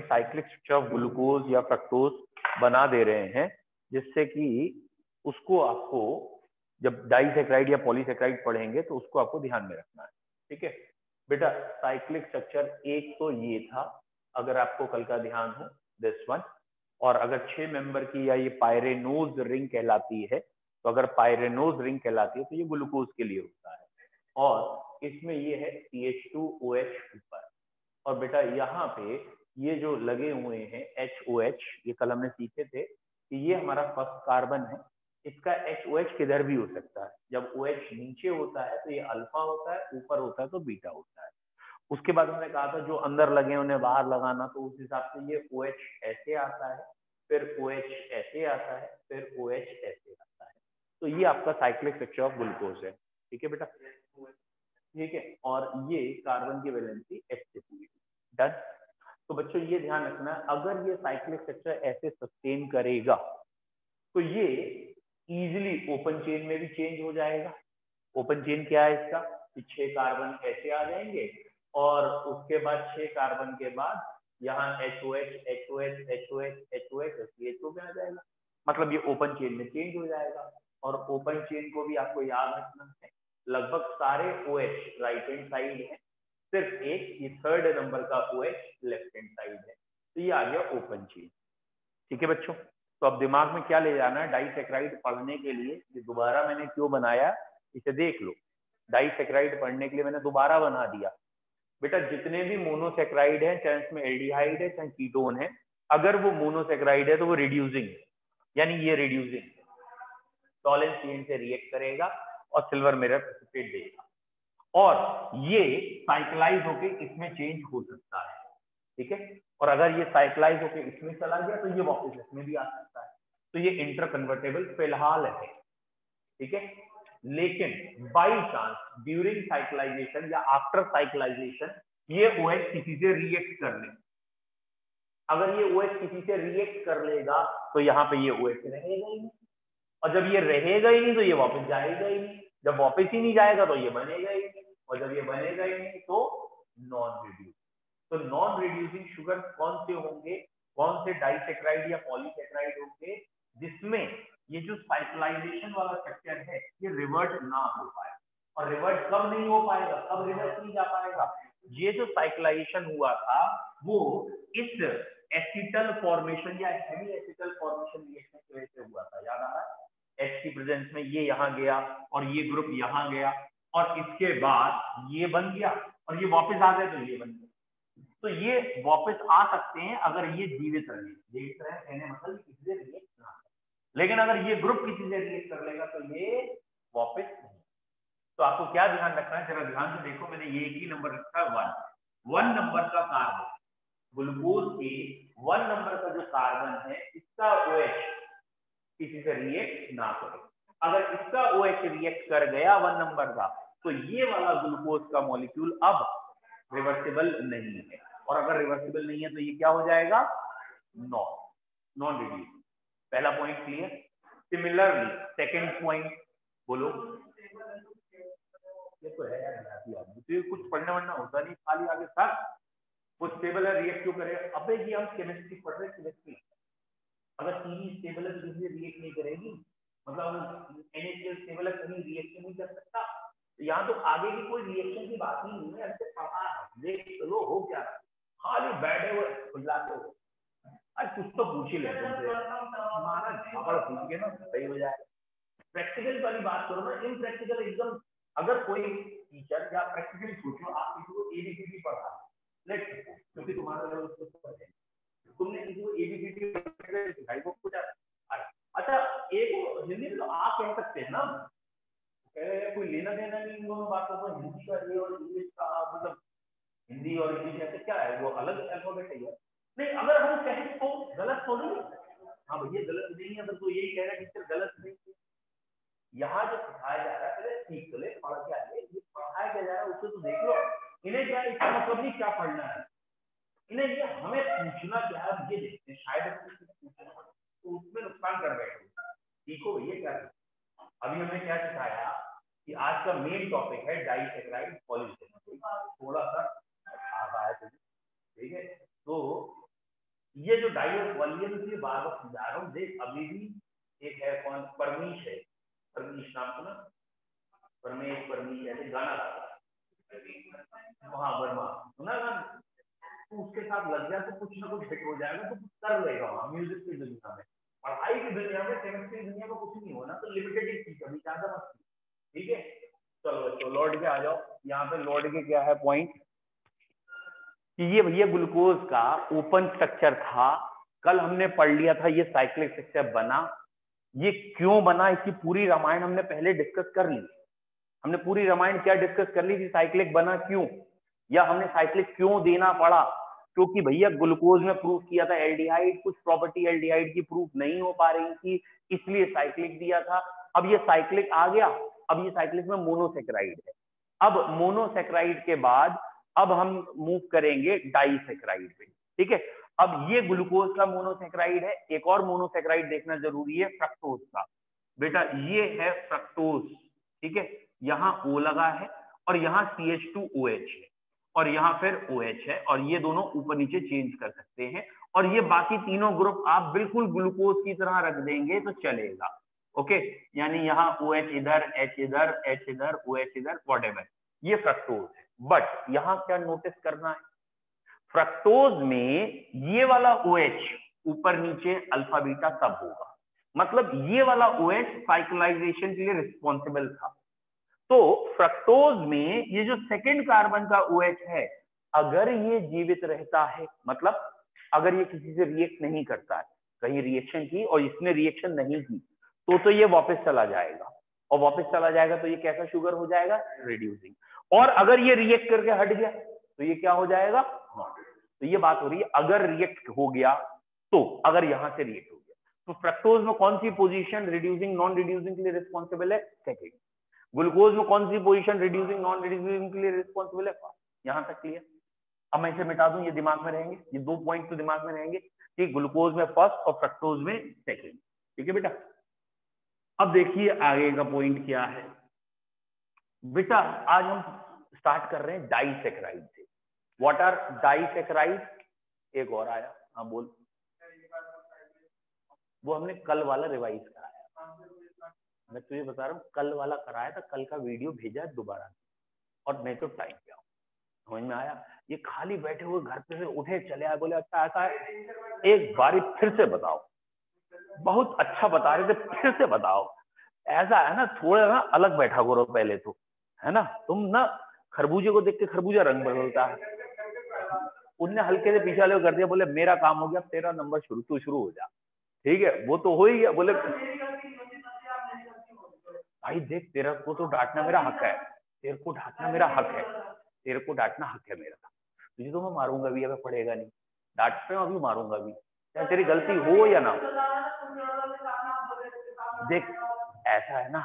Cyclic structure of glucose या fructose बना दे रहे हैं, जिससे कि उसको आपको जब डाइसैकराइड या पॉलीसैकराइड पढ़ेंगे तो उसको आपको ध्यान में रखना है। ठीक है बेटा, साइक्लिक स्ट्रक्चर एक तो ये था, अगर आपको कल का ध्यान हो, दिस वन। और अगर 6 मेंबर की या ये पायरेनोज रिंग कहलाती है, तो अगर पायरेनोज रिंग कहलाती है तो ये ग्लूकोज के लिए होता है। और इसमें ये है CH2OH ऊपर। और बेटा यहाँ पे ये जो लगे हुए हैं HOH, ये कल हमने सीखे थे कि ये हमारा फर्स्ट कार्बन है। इसका HOH किधर भी हो सकता है। जब OH नीचे होता है तो ये अल्फा होता है, ऊपर होता है तो बीटा होता है। उसके बाद हमने कहा था जो अंदर लगे उन्हें बाहर लगाना, तो उस हिसाब से ये OH ऐसे आता है, फिर OH ऐसे आता है, फिर OH ऐसे आता है। तो ये आपका साइक्लिक स्ट्रक्चर ऑफ ग्लूकोज है। ठीक है बेटा, ठीक है। और ये कार्बन की वैलेंसी H से पूरी। डन। तो बच्चों ये ध्यान रखना, अगर ये साइक्लिक स्ट्रक्चर ऐसे सस्टेन करेगा तो ये इजीली ओपन चेन में भी चेंज हो जाएगा। ओपन चेन क्या है इसका, कि 6 कार्बन ऐसे आ जाएंगे और उसके बाद 6 कार्बन के बाद यहाँ HOH HOH HOH HOH CHO में आ जाएगा। मतलब ये ओपन चेन में चेंज हो जाएगा। और ओपन चेन को भी आपको याद रखना है, लगभग सारे OH राइट हैंड साइड है, सिर्फ एक ये थर्ड नंबर का OH लेफ्ट हैंड साइड है। तो ये आ गया ओपन चेन। ठीक है बच्चों, तो अब दिमाग में क्या ले जाना है, डाइसैकराइड पढ़ने के लिए ये दोबारा मैंने क्यों बनाया, इसे देख लो। डाइसैकराइड पढ़ने के लिए मैंने दोबारा बना दिया। बेटा जितने भी मोनोसैकराइड हैं, चाहे इसमें एल्डिहाइड है चाहे कीटोन है, अगर वो मोनोसैकराइड है तो वो रिड्यूसिंग है, यानी ये रिड्यूसिंग टॉलेंस चेन से रिएक्ट करेगा और सिल्वर मिरर प्रेसिपिटेट देगा। और ये साइक्लाइज होके इसमें चेंज हो सकता है। ठीक है, और अगर ये साइक्लाइज होके इसमें चला गया तो ये वापस इसमें भी आ सकता है। तो ये इंटरकन्वर्टेबल फिलहाल है। ठीक है, लेकिन बाई चांस ड्यूरिंग साइक्लाइजेशन या आफ्टर साइक्लाइजेशन ये OH किसी से रिएक्ट कर ले, अगर ये OH किसी से रिएक्ट कर लेगा तो यहाँ पे ये OH रहेगा ही नहीं। और जब ये रहेगा ही नहीं तो ये वापस जाएगा ही नहीं। जब वापस ही नहीं जाएगा तो ये बनेगा ही नहीं। और जब ये बनेगा ही नहीं तो नॉन रिड्यूस। तो नॉन रिड्यूसिंग शुगर कौन से होंगे, कौन से डाइसैकराइड या पॉलीसैकराइड होंगे, जिसमें ये जो साइक्लाइजेशन वाला स्ट्रक्चर है ये रिवर्ट ना हो पाए। और रिवर्ट कब नहीं हो पाएगा, कब रिवर्स नहीं जा पाएगा, ये जो साइक्लाइजेशन हुआ था वो इस एसिटल फॉर्मेशन या हेमी एसिटल फॉर्मेशन रिएक्शन की वजह से हुआ था। याद आ रहा है, H की प्रेजेंस में ये यहाँ गया और ये ग्रुप यहाँ गया और इसके बाद ये बन गया और ये वापस आ गए तो ये बन गया। तो ये वापस आ सकते हैं अगर ये जीवित रहे। जीवित रहे कहने मतलब किसी से रिएक्ट ना करे। लेकिन अगर ये ग्रुप किसी से रिएक्ट कर लेगा तो ये वापस नहीं। तो आपको क्या ध्यान रखना है, जरा ध्यान से देखो, मैंने ये एक ही नंबर रखा है 1 नंबर का कार्बन, ग्लूकोज के 1 नंबर का जो कार्बन है इसका OH किसी से रिएक्ट ना करे। अगर इसका OH रिएक्ट कर गया 1 नंबर का तो ये वाला ग्लूकोज का मॉलिक्यूल अब रिवर्सिबल नहीं है। और अगर रिवर्सिबल नहीं है तो ये क्या हो जाएगा, नॉन रिड्यूस। पहला point clear. Similarly second point बोलो। ये तो है यार, तो कुछ पढ़ना वढ़ना होता नहीं, खाली आगे तक वो स्टेबल है रिएक्ट क्यों करे। अबे ये हम केमिस्ट्री पढ़ रहे, केमिस्ट्री अगर चीनी स्टेबल है तो किसी रिएक्ट नहीं करेगी, मतलब NaCl स्टेबल है कहीं रिएक्शन नहीं कर सकता। तो यहाँ तो आगे की कोई रिएक्शन की बात ही नहीं है, ऐसे पढ़ा देख लो हो क्या, खाली बैठे हुए खुलाते हो। अरे कुछ तो पूछ ही ले तुमसे, हमारा झापड़ पूछ के ना सही हो जाए। प्रैक्टिकल वाली बात करो ना, इनप्रैक्टिकल एकदम। अगर कोई टीचर या प्रैक्टिकली सोचो, आप किसी को ABCD पढ़ा लेट्स सपोज, क्योंकि तुम्हारा लेवल उस पर है, तुमने किसी को ABCD सिखाई को पूछा, अच्छा एक हिंदी में तो आप कह सकते हैं ना, कोई लेना देना नहीं इन दोनों बातों को, हिंदी का ये और इंग्लिश का, मतलब हिंदी और इंग्लिश ऐसे क्या है, वो अलग अल्फाबेट है। नहीं अगर हम कहें तो गलत तो नहीं, हाँ भैया गलत नहीं है, अगर तो यही कह रहा है टीचर गलत नहीं है। यहाँ जो सिखाया जा रहा है पहले सीख तो ले, पढ़ के आइए, ये पढ़ाया क्या जा रहा है उससे तो देख लो। इन्हें क्या इसका मतलब नहीं क्या पढ़ना है, इन्हें ये हमें पूछना क्या है ये देखते हैं, शायद तो उसमें नुकसान कर बैठे। सीखो भैया क्या है। अभी हमने क्या सिखाया कि आज का मेन टॉपिक है डाइसैकराइड पॉलीसैकराइड, थोड़ा सा आया, ठीक है। तो ये जो डाई और वॉल्यूम की बार बार समझा रहा हूँ, देख अभी भी एक है कौन, परमीश है, परमीश नाम सुना, परमीश ऐसे गाना गाता है, हाँ वर्मा सुना गाना, तो उसके साथ लग जाए तो कुछ ना कुछ हिट हो जाएगा, तो कुछ कर लेगा वहाँ म्यूजिक की दुनिया में। पढ़ाई की दुनिया में, केमिस्ट्री की दुनिया में कुछ नहीं होना, तो लिमिटेड ही चीज, अभी ज्यादा मत, ठीक है। चलो तो लौट के आ जाओ, यहाँ पे लौट के क्या है पॉइंट कि ये भैया ग्लूकोज का ओपन स्ट्रक्चर था, कल हमने पढ़ लिया था ये साइक्लिक स्ट्रक्चर बना, ये क्यों बना इसकी पूरी रामायण हमने पहले डिस्कस कर ली, हमने पूरी रामायण क्या डिस्कस कर ली थी, साइक्लिक बना क्यों, या हमने साइक्लिक क्यों देना पड़ा, क्योंकि भैया ग्लूकोज में प्रूफ किया था एल्डिहाइड, कुछ प्रॉपर्टी एल्डिहाइड की प्रूफ नहीं हो पा रही थी, इसलिए साइक्लिक दिया था। अब ये साइक्लिक आ गया, अब ये साइक्लिक में मोनोसेक्राइड है, अब मोनोसेक्राइड के बाद अब हम मूव करेंगे डाइसेक्राइड पे, ठीक है। अब ये ग्लूकोज का मोनोसेक्राइड है, एक और मोनोसेक्राइड देखना जरूरी है, फ्रक्टोज का। बेटा ये है फ्रक्टोज, ठीक है, यहाँ O लगा है और यहाँ CH2OH है और यहाँ फिर OH है, और ये दोनों ऊपर नीचे चेंज कर सकते हैं, और ये बाकी तीनों ग्रुप आप बिल्कुल ग्लूकोज की तरह रख देंगे तो चलेगा, ओके। यानी यहाँ OH इधर, H इधर, H इधर, OH इधर, व्हाटएवर, ये फ्रक्टोज है। बट यहाँ क्या नोटिस करना है, फ्रक्टोज में ये वाला OH ऊपर नीचे अल्फा बीटा सब होगा, मतलब ये वाला OH साइक्लाइजेशन के लिए रिस्पॉन्सिबल था। तो फ्रक्टोज में ये जो सेकंड कार्बन का OH है, अगर ये जीवित रहता है, मतलब अगर ये किसी से रिएक्ट नहीं करता है, कहीं रिएक्शन की और इसने रिएक्शन नहीं की, तो ये वापस चला जाएगा, और वापस चला जाएगा तो ये कैसा शुगर हो जाएगा, रिड्यूसिंग। और अगर ये रिएक्ट करके हट गया तो ये क्या हो जाएगा, नॉन। तो ये बात हो रही है अगर रिएक्ट हो गया तो, अगर यहां से रिएक्ट हो गया तो फ्रक्टोज में कौन सी पोजीशन रिड्यूसिंग नॉन रिड्यूसिंग के लिए रिस्पॉन्सिबल है, सेकेंड। ग्लूकोज में कौन सी पोजीशन रिड्यूसिंग नॉन रिड्यूसिंग के लिए रिस्पॉन्सिबल है, यहां तक क्लियर। अब मैं इसे मिटा दूं, ये दिमाग में रहेंगे, ये 2 पॉइंट तो दिमाग में रहेंगे कि ग्लूकोज में फर्स्ट और फ्रक्टोज में सेकेंड, ठीक है बेटा। अब देखिए आगे का पॉइंट क्या है बेटा, आज हम स्टार्ट कर रहे हैं डाइसेक्राइड से। व्हाट आर डाइसेक्राइड, एक और आया, हाँ बोल, वो हमने कल वाला रिवाइज कराया, मैं तुझे बता रहा हूँ कल वाला कराया था, कल का वीडियो भेजा है दोबारा, और मैं तो टाइम पे आऊँ, समझ में आया। ये खाली बैठे हुए घर पे से उठे चले आए, बोले अच्छा ऐसा है, एक बारी फिर से बताओ, बहुत अच्छा बता रहे थे, फिर से बताओ। ऐसा है ना, थोड़ा ना अलग बैठा करो पहले तो, है ना, तुम ना खरबूजे को देख के खरबूजा रंग बदलता है, उनने हल्के से पीछे वाले कर दिया, बोले मेरा काम हो गया, तेरा नंबर शुरू, तू शुरू हो जा, ठीक है। वो तो हो ही गया, बोले भाई देख तेरे को तो डांटना मेरा हक है, तेरे को डांटना मेरा हक है, तेरे को डांटना हक है मेरा, तुझे तो मैं मारूंगा भी, अगर पड़ेगा नहीं, डांटते मैं अभी मारूंगा भी, चाहे तेरी गलती हो या ना। देख ऐसा है ना,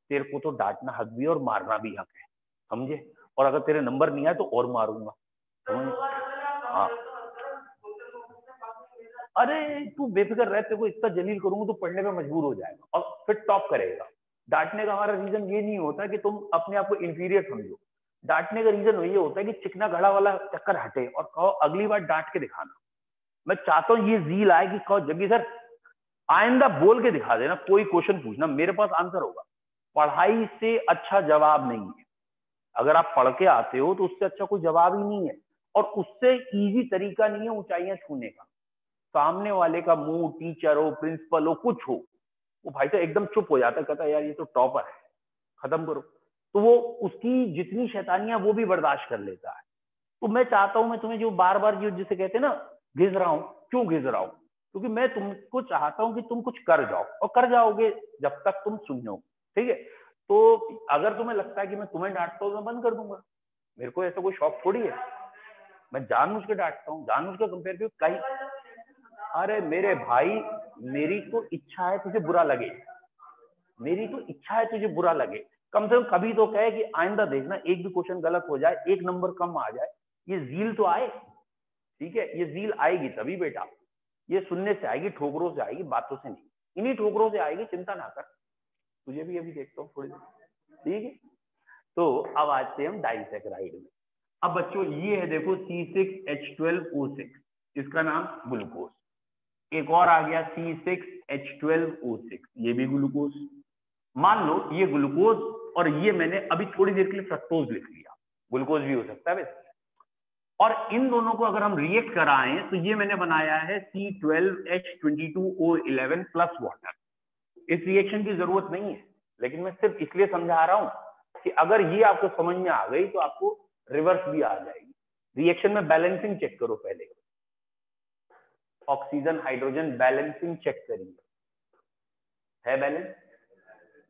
तेरे को तो डांटना हक भी और मारना भी हक है, समझे, और अगर तेरे नंबर नहीं आए तो और मारूंगा, समझ। हाँ अरे तू बेफिक्र रह, तेरे को इतना जलील करूंगा तो पढ़ने पे मजबूर हो जाएगा और फिर टॉप करेगा। डांटने का हमारा रीजन ये नहीं होता कि तुम अपने आप को इंफीरियर समझो, डांटने का रीजन ये होता है कि चिकना घड़ा वाला चक्कर हटे और कहो अगली बार डांट के दिखाना। मैं चाहता हूँ ये जील आए कि कहो जग्गी सर आइंदा बोल के दिखा देना, कोई क्वेश्चन पूछना मेरे पास आंसर होगा। पढ़ाई से अच्छा जवाब नहीं है, अगर आप पढ़ के आते हो तो उससे अच्छा कोई जवाब ही नहीं है, और उससे इजी तरीका नहीं है ऊंचाइयां छूने का। सामने वाले का मुंह, टीचर हो, प्रिंसिपल हो, कुछ हो, वो भाई तो एकदम चुप हो जाता है, कहता है यार ये तो टॉपर है, खत्म करो। तो वो उसकी जितनी शैतानियां वो भी बर्दाश्त कर लेता है। तो मैं चाहता हूं, मैं तुम्हें जो बार बार जो जिसे कहते हैं ना घिस रहा हूं, क्यों घिस रहा हूं, क्योंकि मैं तुमको चाहता हूं कि तुम कुछ कर जाओ, और कर जाओगे जब तक तुम सुनो, ठीक है। तो अगर तुम्हें लगता है कि मैं तुम्हें डांटता हूं तो मैं बंद कर दूंगा, मेरे को ऐसा कोई शौक थोड़ी है, मैं जानबूझ के डांटता हूँ, जानबूझ के कंपेयर कहीं। अरे मेरे भाई, मेरी तो इच्छा है तुझे बुरा लगे, मेरी तो इच्छा है तुझे बुरा लगे, कम से कम कभी तो कहे कि आइंदा देखना एक भी क्वेश्चन गलत हो जाए, एक नंबर कम आ जाए, ये जील तो आए, ठीक है। ये जील आएगी तभी बेटा, ये सुनने से आएगी, ठोकरों से आएगी, बातों से नहीं, इन्हीं ठोकरों से आएगी, चिंता ना कर, तुझे भी अभी देखता हूँ थोड़ी देर, ठीक है। तो अब आते हैं हम डाइसेक्राइड में। अब बच्चों ये है देखो C6H12O6, इसका नाम ग्लूकोज, एक और आ गया C6H12O6, ये भी ग्लूकोज। मान लो ये ग्लूकोज और ये मैंने अभी थोड़ी देर के लिए फ्रक्टोज लिख लिया, ग्लूकोज भी हो सकता है वैसे। और इन दोनों को अगर हम रिएक्ट कराएं तो ये मैंने बनाया है C12H22O11 प्लस वाटर। इस रिएक्शन की जरूरत नहीं है, लेकिन मैं सिर्फ इसलिए समझा रहा हूं कि अगर ये आपको समझ में आ गई तो आपको रिवर्स भी आ जाएगी। रिएक्शन में बैलेंसिंग चेक करो पहले, ऑक्सीजन हाइड्रोजन बैलेंसिंग चेक करिए, है बैलेंस?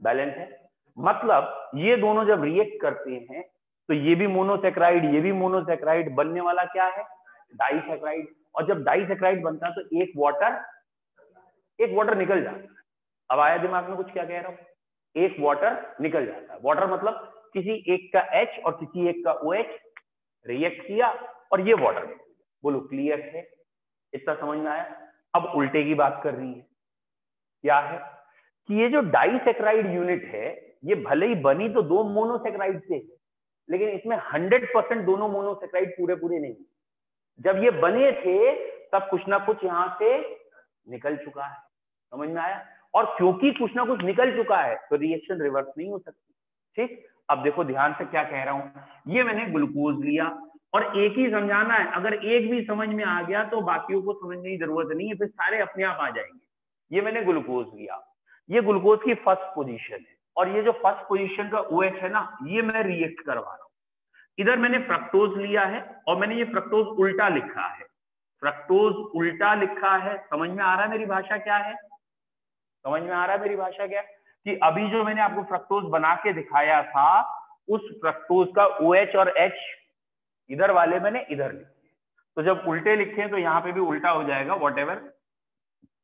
बैलेंस है, मतलब ये दोनों जब रिएक्ट करते हैं तो ये भी मोनोसेक्राइड, ये भी मोनोसेक्राइड, बनने वाला क्या है? डाइसेक्राइड। और जब डाइसेक्राइड बनता है तो एक वाटर निकल जाता है। अब आया दिमाग में कुछ क्या कह रहा हूं? एक वाटर निकल जाता है। वाटर मतलब किसी एक का H और किसी एक का OH रिएक्ट किया और ये वाटर निकल गया। बोलो क्लियर है? इतना समझ में आया? अब उल्टे की बात कर रही है, क्या है कि ये जो डाइसेक्राइड यूनिट है ये भले ही बनी तो दो मोनोसेक्राइड से, लेकिन इसमें 100% दोनों मोनोसेक्राइड पूरे नहीं। जब ये बने थे तब कुछ ना कुछ यहां से निकल चुका है। समझ में आया? और क्योंकि कुछ ना कुछ निकल चुका है तो रिएक्शन रिवर्स नहीं हो सकती। ठीक, अब देखो ध्यान से क्या कह रहा हूं। ये मैंने ग्लूकोज लिया और एक ही समझाना है, अगर एक भी समझ में आ गया तो बाकियों को समझने की जरूरत नहीं है, फिर सारे अपने आप आ जाएंगे। ये मैंने ग्लूकोज लिया, ये ग्लूकोज की फर्स्ट पोजीशन है और ये जो फर्स्ट पोजीशन का OH है ना, ये मैं रिएक्ट करवा रहा हूं। इधर मैंने फ्रक्टोज लिया है और मैंने ये फ्रक्टोज उल्टा लिखा है, फ्रक्टोज उल्टा लिखा है। समझ में आ रहा है मेरी भाषा क्या है? समझ में आ रहा है मेरी भाषा क्या है? कि अभी जो मैंने आपको फ्रक्टोज बना के दिखाया था, उस फ्रक्टोज का OH और H इधर वाले मैंने इधर लिखे। तो जब उल्टे लिखे तो यहाँ पे भी उल्टा हो जाएगा, वॉटेवर।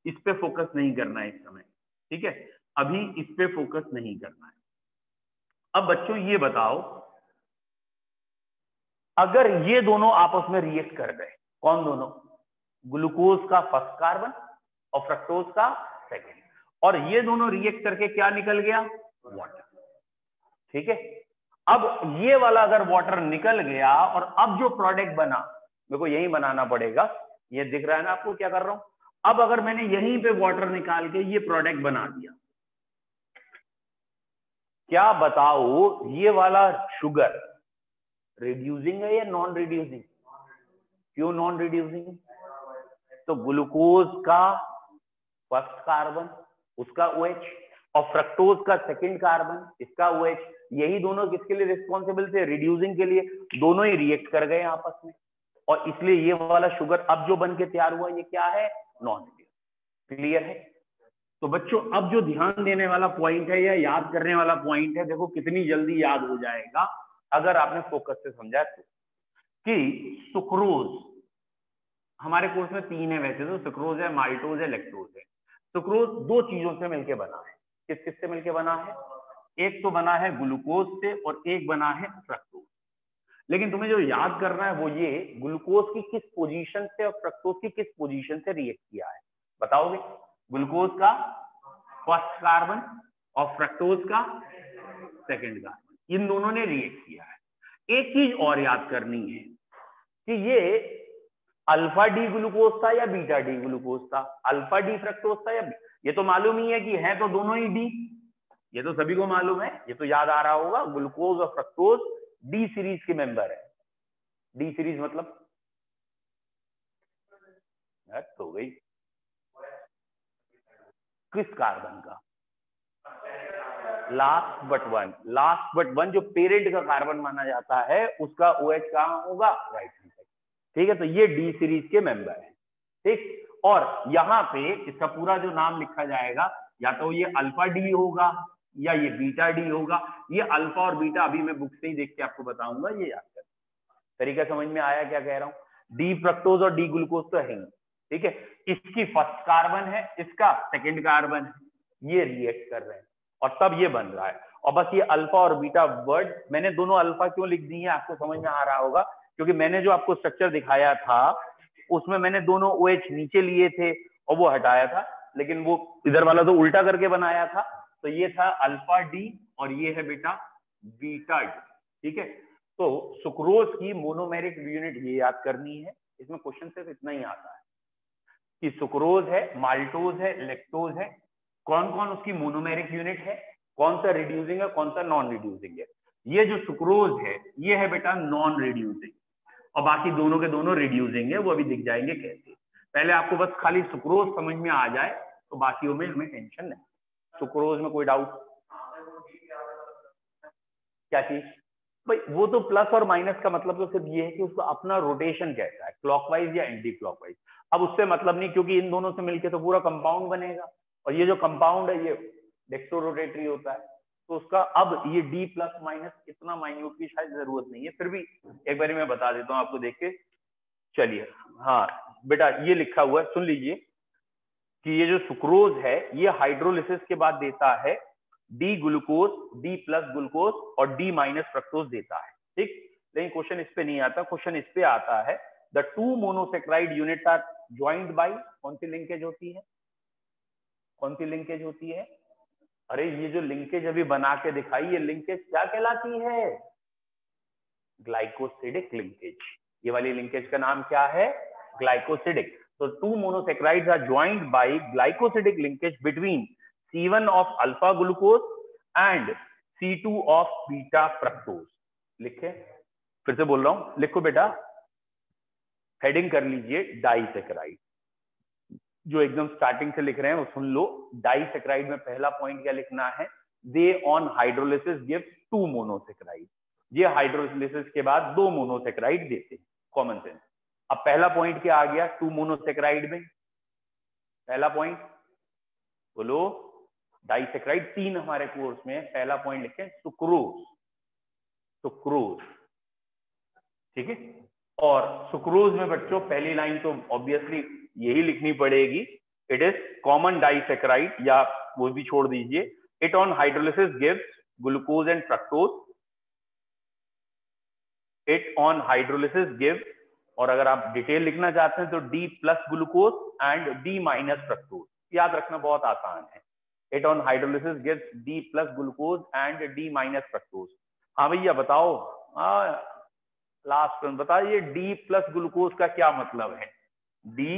इस पे फोकस नहीं करना है इस समय, ठीक है? अभी इस पे फोकस नहीं करना है। अब बच्चों ये बताओ, अगर ये दोनों आपस में रिएक्ट कर गए, कौन दोनों? ग्लूकोज का फर्स्ट कार्बन और फ्रक्टोज का सेकेंड, और ये दोनों रिएक्ट करके क्या निकल गया? वाटर। ठीक है, अब ये वाला अगर वाटर निकल गया और अब जो प्रोडक्ट बना, मेरे को यही बनाना पड़ेगा। ये दिख रहा है ना आपको क्या कर रहा हूं? अब अगर मैंने यहीं पे वाटर निकाल के ये प्रोडक्ट बना दिया, क्या बताओ ये वाला शुगर रिड्यूसिंग है या नॉन रिड्यूसिंग? क्यों नॉन रिड्यूसिंग? तो ग्लूकोज का फर्स्ट कार्बन उसका OH और फ्रक्टोज का सेकंड कार्बन इसका OH, यही दोनों किसके लिए रिस्पॉन्सिबल थे? रिड्यूसिंग के लिए। दोनों ही रिएक्ट कर गए आपस में और इसलिए ये वाला शुगर अब जो बन के तैयार हुआ ये क्या है? Non reducing. क्लियर है? तो बच्चों अब जो ध्यान देने वाला पॉइंट है या याद करने वाला पॉइंट है, देखो कितनी जल्दी याद हो जाएगा अगर आपने फोकस से समझा तो, कि सुक्रोज हमारे कोर्स में 3 है वैसे तो, सुक्रोज है, माल्टोज है, लैक्टोज है। सुक्रोज 2 चीजों से मिलकर बना है। किस किस से मिलकर बना है? एक तो बना है ग्लूकोज से और एक बना है फ्रक्टोज। लेकिन तुम्हें जो याद करना है वो ये, ग्लूकोज की किस पोजीशन से और फ्रक्टोज की किस पोजीशन से रिएक्ट किया है, बताओगे? ग्लूकोज का फर्स्ट कार्बन और फ्रक्टोज का सेकंड कार्बन, इन दोनों ने रिएक्ट किया है। एक चीज और याद करनी है कि ये अल्फा डी ग्लूकोज था या बीटा डी ग्लूकोज था? अल्फा डी फ्रक्टोज था या ये तो मालूम ही है कि है तो दोनों ही डी, ये तो सभी को मालूम है, ये तो याद आ रहा होगा। ग्लूकोज और फ्रक्टोज डी सीरीज के मेंबर है। डी सीरीज मतलब हो गई किस कार्बन का? लास्ट बट वन जो पेरेंट का कार्बन माना जाता है उसका OH कहां होगा? Right hand side. ठीक है, तो ये डी सीरीज के मेंबर है। ठीक, और यहाँ पे इसका पूरा जो नाम लिखा जाएगा, या तो ये अल्फा डी होगा या ये बीटा डी होगा। ये अल्फा और बीटा अभी मैं बुक से ही देख के आपको बताऊंगा, ये याद कर। तरीका समझ में आया क्या कह रहा हूँ? डी फ्रक्टोज और डी ग्लूकोज तो है, ठीक है। इसकी फर्स्ट कार्बन है, इसका सेकेंड कार्बन है, ये रिएक्ट कर रहे हैं और तब ये बन रहा है। और बस ये अल्फा और बीटा वर्ड मैंने दोनों अल्फा क्यों लिख दी है आपको समझ में आ रहा होगा, क्योंकि मैंने जो आपको स्ट्रक्चर दिखाया था उसमें मैंने दोनों OH नीचे लिए थे और वो हटाया था, लेकिन वो इधर वाला तो उल्टा करके बनाया था। तो ये था अल्फा डी और ये है बेटा बीटा डी, ठीक है। तो सुक्रोज की मोनोमेरिक यूनिट ये याद करनी है, इसमें क्वेश्चन सिर्फ इतना ही आता है। कि सुक्रोज है, माल्टोज है, लैक्टोज है, कौन कौन उसकी मोनोमेरिक यूनिट है, कौन सा रिड्यूसिंग है, कौन सा नॉन रिड्यूसिंग है। ये जो सुक्रोज है ये है बेटा नॉन रिड्यूसिंग, और बाकी दोनों के दोनों रिड्यूसिंग है, वो अभी दिख जाएंगे कैसे। पहले आपको बस खाली सुक्रोज समझ में आ जाए तो बाकियों में हमें टेंशन नहीं। सुक्रोज में कोई डाउट? क्या चीज भाई? वो तो प्लस और माइनस का मतलब तो सिर्फ ये है कि उसका अपना रोटेशन कैसा है, क्लॉकवाइज या एंटी क्लॉकवाइज। अब उससे मतलब नहीं, क्योंकि इन दोनों से मिलके तो पूरा कंपाउंड बनेगा, और ये जो कंपाउंड है ये डेक्सो रोटेटरी होता है, तो उसका अब ये डी प्लस माइनस इतना माइन्यूट की शायद जरूरत नहीं है, फिर भी एक बार मैं बता देता हूँ आपको देख के। चलिए हाँ बेटा, ये लिखा हुआ है, सुन लीजिए कि ये जो सुक्रोज है ये हाइड्रोलिसिस के बाद देता है D glucose, D plus glucose और डी माइनस फ्रक्टोज देता है, ठीक। लेकिन क्वेश्चन इस पे नहीं आता, क्वेश्चन इस पे आता है the two monosaccharide units are joined by, कौन सी लिंकेज होती है, कौन सी लिंकेज होती है? अरे ये जो लिंकेज अभी बना के दिखाई, ये लिंकेज क्या कहलाती है? Glycosidic linkage. ये वाली लिंकेज का नाम क्या है? Glycosidic. So two monosaccharides are joined by glycosidic linkage between C1 of alpha glucose and C2 of beta fructose। लिखे, फिर से बोल रहा हूं, लिखो बेटा, हेडिंग कर लीजिए डाइसेक्राइड। जो एकदम स्टार्टिंग से लिख रहे हैं वो सुन लो। डाइसेक्राइड में पहला पॉइंट क्या लिखना है? They on hydrolysis give two monosaccharide. ये हाइड्रोलिसिस के बाद दो मोनोसेक्राइड देते हैं, कॉमन सेंस। अब पहला पॉइंट क्या आ गया टू मोनोसेक्राइड में? पहला पॉइंट बोलो, डाइसेक्राइड तीन हमारे कोर्स में, पहला पॉइंट लिखे सुक्रोज, सुक्रोज, ठीक है। और सुक्रोज में बच्चों पहली लाइन तो ऑब्वियसली यही लिखनी पड़ेगी, इट इज कॉमन डाइसेक्राइड, या वो भी छोड़ दीजिए। It on hydrolysis gives glucose and fructose, it on hydrolysis gives, और अगर आप डिटेल लिखना चाहते हैं तो D plus glucose and D minus fructose, याद रखना बहुत आसान है। It on hydrolysis gives D plus glucose and D minus fructose. हाँ भैया बताओ, लास्ट बताइए, डी प्लस ग्लूकोज का क्या मतलब है? डी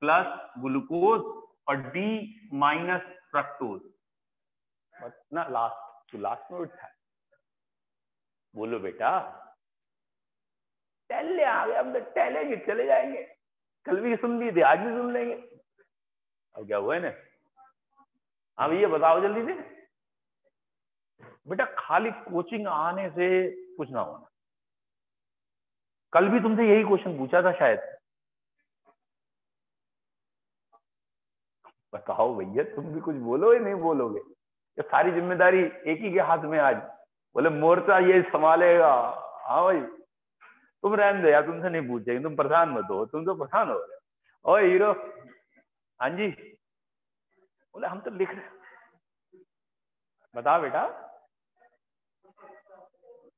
प्लस ग्लूकोज और डी माइनस फ्रक्टोज ना, लास्ट तो लास्ट में उठा है, बोलो बेटा। टहलने आ गए, अब टहलेंगे चले जाएंगे, कल भी सुन लिए थे आज भी सुन लेंगे, अब क्या हुआ है ना। हाँ भैया बताओ जल्दी से बेटा, खाली कोचिंग आने से कुछ ना होना। कल भी तुमसे यही क्वेश्चन पूछा था शायद, बताओ भैया, तुम भी कुछ बोलो या नहीं बोलोगे? ये सारी जिम्मेदारी एक ही के हाथ में आज, बोले मोर्चा ये संभालेगा। हाँ भाई तुम रहने दो यार, तुमसे नहीं पूछेंगे, तुम प्रधान मत हो, तुम तो प्रधान हो रहे हो। ओए हीरो, हाँ जी, बोले हम तो लिख रहे। बताओ बेटा,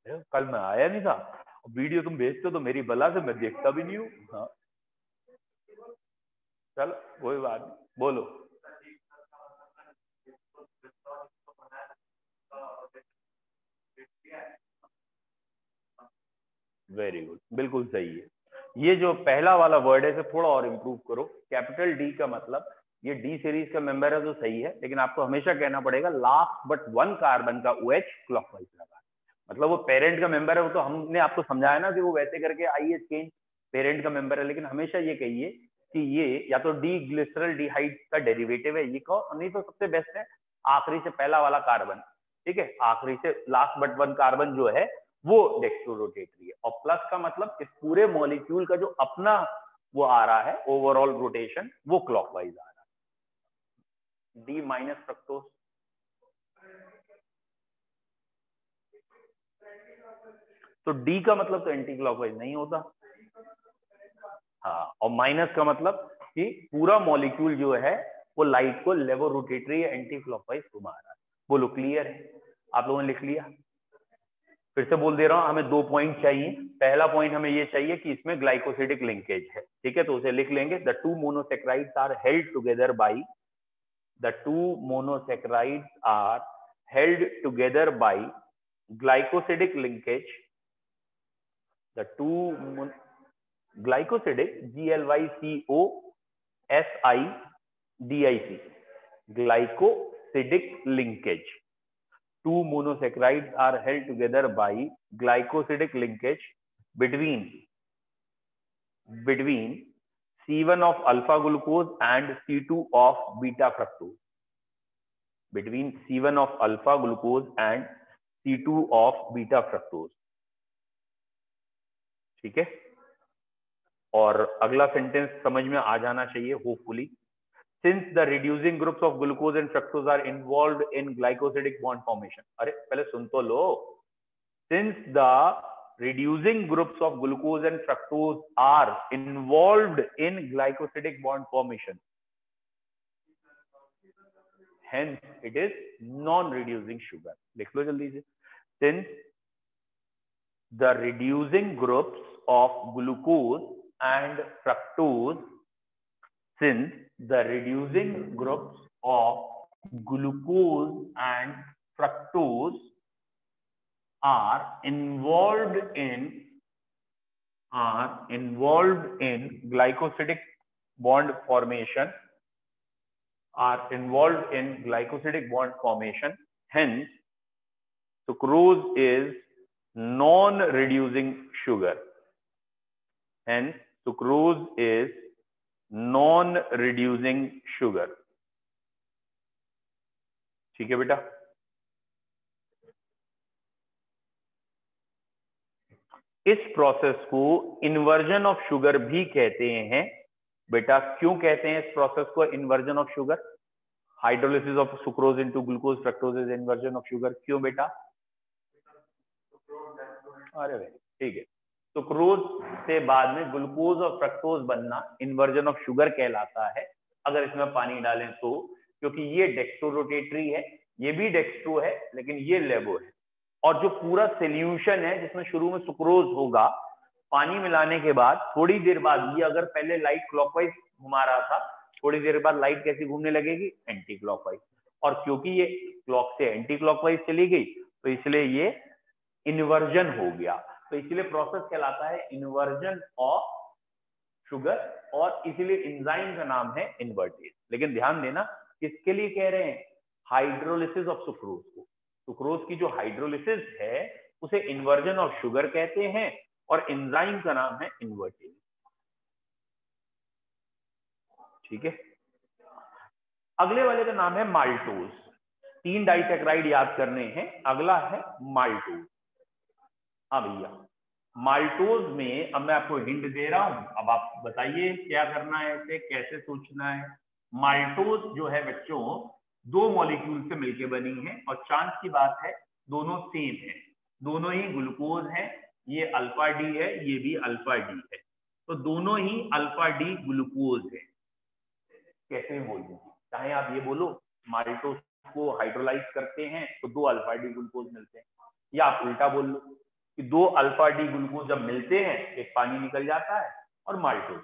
कल मैं आया नहीं था, वीडियो तुम भेजते हो तो मेरी बला से मैं देखता भी नहीं हूँ। हाँ चलो कोई बात नहीं, बोलो। वेरी गुड, बिल्कुल सही है। ये जो पहला वाला वर्ड है इसे थोड़ा और इम्प्रूव करो। कैपिटल डी का मतलब, ये डी सीरीज का मेंबर है तो सही है, लेकिन आपको हमेशा कहना पड़ेगा लास्ट बट वन कार्बन का OH क्लॉकवाइज लगा। मतलब वो पेरेंट का मेंबर है, वो तो हमने आपको समझाया ना कि वो वैसे करके आइए चेंज, पेरेंट का मेंबर है, लेकिन हमेशा ये कहिए कि ये या तो डी ग्लिसरल डिहाइड का डेरिवेटिव है, ये कहो, नहीं तो सबसे बेस्ट है आखिरी से पहला वाला कार्बन, ठीक है, आखिरी से लास्ट बट वन कार्बन जो है वो डेक्स्ट्रोरोटेटरी है। और प्लस का मतलब इस पूरे मॉलिक्यूल का जो अपना वो आ रहा है ओवरऑल रोटेशन, वो क्लॉकवाइज आ रहा है। डी माइनस फ्रक्टोज, तो डी का मतलब तो एंटी क्लॉकवाइज नहीं होता। हाँ, और माइनस का मतलब कि पूरा मॉलिक्यूल जो है वो लाइट को लेवो रोटेटरी या एंटी क्लॉकवाइज घुमा रहा है। बोलो क्लियर है? आप लोगों ने लिख लिया? फिर से बोल दे रहा हूं, हमें 2 पॉइंट चाहिए। पहला पॉइंट हमें ये चाहिए कि इसमें ग्लाइकोसिडिक लिंकेज है, ठीक है, तो उसे लिख लेंगे। The two monosaccharides are held together by, the two monosaccharides are held together by glycosidic linkage. The two glycosidic GLYCO SIDIC, glycosidic linkage. Two monosaccharides are held together by glycosidic linkage between C1 of alpha glucose and C2 of beta fructose. Between C1 of alpha glucose and C2 of beta fructose. ठीक है, और अगला sentence समझ में आ जाना चाहिए hopefully. Since the reducing groups of glucose and fructose are involved in glycosidic bond formation. अरे पहले सुन तो लो. Since the reducing groups of glucose and fructose are involved in glycosidic bond formation, hence it is non-reducing sugar. लिख लो जल्दी से. Since the reducing groups of glucose and fructose, since the reducing groups of glucose and fructose are involved in glycosidic bond formation, hence sucrose is non-reducing sugar. Hence sucrose is non-reducing sugar. ठीक है बेटा. इस process को inversion of sugar भी कहते हैं बेटा. क्यों कहते हैं इस प्रोसेस को inversion of sugar? Hydrolysis of sucrose into glucose fructose is inversion of sugar. क्यों बेटा? अरे भाई ठीक है. सुक्रोज से बाद में ग्लूकोज और फ्रक्टोज बनना इन्वर्जन ऑफ शुगर कहलाता है अगर इसमें पानी डालें तो, क्योंकि ये डेक्स्ट्रो रोटेटरी है, ये भी डेक्स्ट्रो है लेकिन ये लेवो है. और जो पूरा सोल्यूशन है जिसमें शुरू में सुक्रोज होगा, पानी मिलाने के बाद थोड़ी देर बाद ये अगर पहले लाइट क्लॉकवाइज घुमा रहा था, थोड़ी देर बाद लाइट कैसी घूमने लगेगी? Anti clockwise. और क्योंकि ये क्लॉक से एंटी क्लॉकवाइज चली गई तो इसलिए ये इन्वर्जन हो गया. तो इसलिए प्रोसेस कहलाता है इन्वर्जन ऑफ शुगर और इसलिए एंजाइम का नाम है इन्वर्टेज. लेकिन ध्यान देना किसके लिए कह रहे हैं? हाइड्रोलिसिस ऑफ सुक्रोज को. सुक्रोज की जो हाइड्रोलिसिस है उसे इन्वर्जन ऑफ शुगर कहते हैं और एंजाइम का नाम है इन्वर्टेज. ठीक है. अगले वाले का नाम है माल्टोज. 3 डाइसैकराइड याद करने हैं. अगला है माल्टोज. हाँ भैया, माल्टोज में अब मैं आपको हिंट दे रहा हूं, अब आप बताइए क्या करना है, इसे कैसे सोचना है. माल्टोज जो है बच्चों 2 मॉलिक्यूल से मिलकर बनी है और चांस की बात है दोनों सेम है, दोनों ही ग्लूकोज है. ये अल्फा डी है, ये भी अल्फा डी है, तो दोनों ही अल्फा डी ग्लूकोज है. कैसे बोल दूं? चाहे आप ये बोलो माल्टोज को हाइड्रोलाइज करते हैं तो 2 अल्फा डी ग्लूकोज मिलते हैं, या आप उल्टा बोल लो कि 2 अल्फा डी ग्लूकोज जब मिलते हैं एक पानी निकल जाता है और माल्टोज.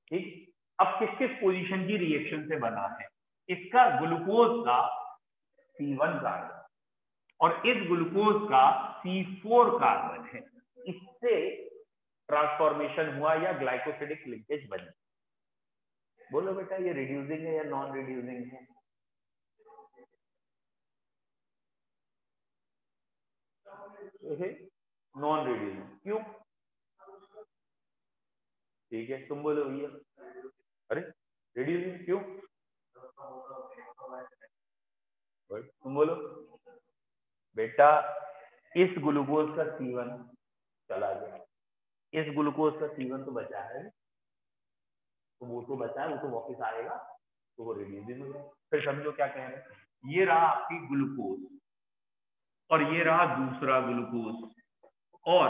ठीक. अब किस किस पोजीशन की रिएक्शन से बना है? इसका ग्लूकोज का C1 कार्बन और इस ग्लूकोज का C4 कार्बन है. इससे ट्रांसफॉर्मेशन हुआ या ग्लाइकोसिडिक लिंकेज बनी. बोलो बेटा ये रिड्यूसिंग है या नॉन रिड्यूसिंग है? Non reducing. क्यों? ठीक है, तुम बोलो भैया. अरे रिड्यूसिंग क्यों? तुम बोलो बेटा. इस ग्लूकोज का C1 चला गया, इस ग्लूकोज का C1 तो बचा है, तो वो तो बचा है, वो तो वापस आएगा तो वो रिड्यूसिंग हो जाएगा. फिर समझो क्या कह रहे हैं. ये रहा आपकी ग्लूकोज और ये रहा दूसरा ग्लूकोज, और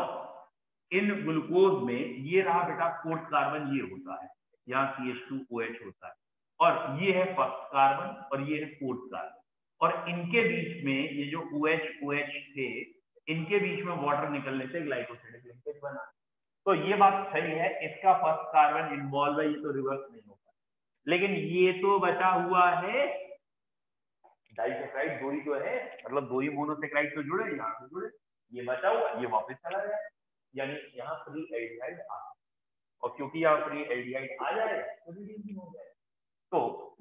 इन ग्लूकोज में ये रहा बेटा फोर्थ कार्बन, ये होता है यहाँ CH2OH होता है, और ये है फर्स्ट कार्बन और ये है फोर्थ कार्बन, और इनके बीच में ये जो OH थे इनके बीच में वाटर निकलने से ग्लाइकोसिडिक लिंकेज बना. तो ये बात सही है, इसका फर्स्ट कार्बन इन्वॉल्व है, ये तो रिवर्स नहीं होगा. लेकिन ये तो बचा हुआ है डाइसैकराइड, 2 ही तो है, मतलब 2 ही मोनोसैकराइड तो जुड़े, यहाँ से जुड़े, ये बचा हुआ, ये वापस चला जाए, यानी यहाँ फ्री एल्डिहाइड आ. और क्योंकि यहाँ फ्री एल्डिहाइड आ जाएगा तो रिड्यूसिंग हो जाएगा.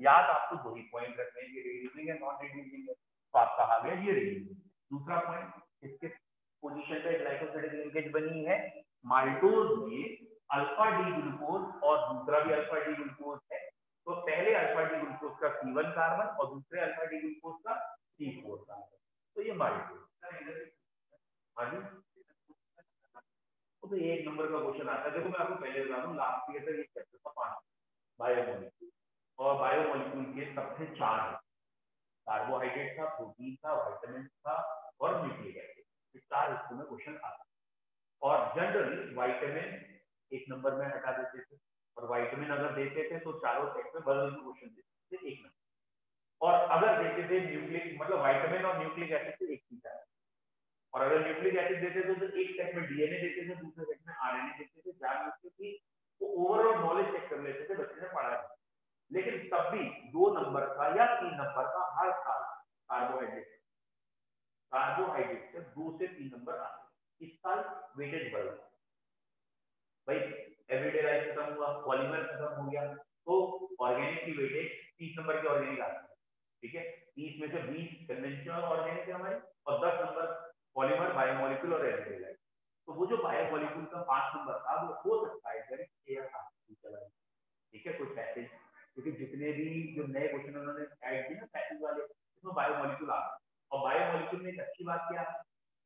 याद आपको दो ही पॉइंट रखने हैं, रिड्यूसिंग है नॉन रिड्यूसिंग है, तो आपका आ गया ये रिड्यूसिंग। दूसरा पॉइंट, इसके पोजीशन पे ग्लाइकोसिडिक लिंकेज बनी है माल्टोज में अल्फा डी ग्लूकोज और दूसरा भी अल्फा डी ग्लूकोज है, तो पहले अल्फा डी ग्लूकोज का C1 कार्बन और दूसरे अल्फा डी ग्लूकोज का C4 कार्बन, तो ये माल्टोज। हाँ जी, तो एक नंबर का क्वेश्चन आता है। देखो मैं आपको पहले बता दूं, लास्ट ईयर तक ये चैप्टर था 5 बायोमोलिक्यूल, और बायोमोलिक्यूल के सबसे 4 है, कार्बोहाइड्रेट था, प्रोटीन था, विटामिन था और न्यूक्लिक एसिड, 4 हिस्सों में क्वेश्चन आता है। और जनरली विटामिन एक नंबर में हटा देते थे, और विटामिन अगर देते थे तो चारों सेट में बदल के क्वेश्चन देते थे एक नंबर, और अगर देते थे न्यूक्लिक मतलब विटामिन और न्यूक्लिक एसिड से एक चीज है, और अगर न्यूक्लिक एसिड देते थे तो एक सेट में डीएनए देते थे, दूसरे सेट में आरएनए देते थे, जानबूझ के वो ओवरऑल नॉलेज चेक कर लेते थे, बच्चे ने पढ़ा नहीं, लेकिन तब भी 2 नंबर का या 3 नंबर का हर साल कार्बोहाइड्रेट से 2 से 3 नंबर आते। इस साल वेटेज बढ़ गया भाई, एवरीडे लाइफ खत्म हुआ, पॉलीमर खत्म हो गया, तो ऑर्गेनिक की वेटेज 30 नंबर के ऑर्गेनिक आती है, ठीक है, 30 में से 20 कन्वेंशनल ऑर्गेनिक है हमारे, और 10 नंबर पॉलीमर, बायोमोलिक्यूल और एवरीडे लाइफ। तो वो जो बायोमोलिक्यूल का 5 नंबर था वो हो सकता है ठीक है, कोई पैसेज, क्योंकि जितने भी जो नए क्वेश्चन उन्होंने ऐड किए ना पैसेज वाले, उसमें बायोमोलिक्यूल आ गया। और बायोमोलिक्यूल में एक अच्छी बात क्या है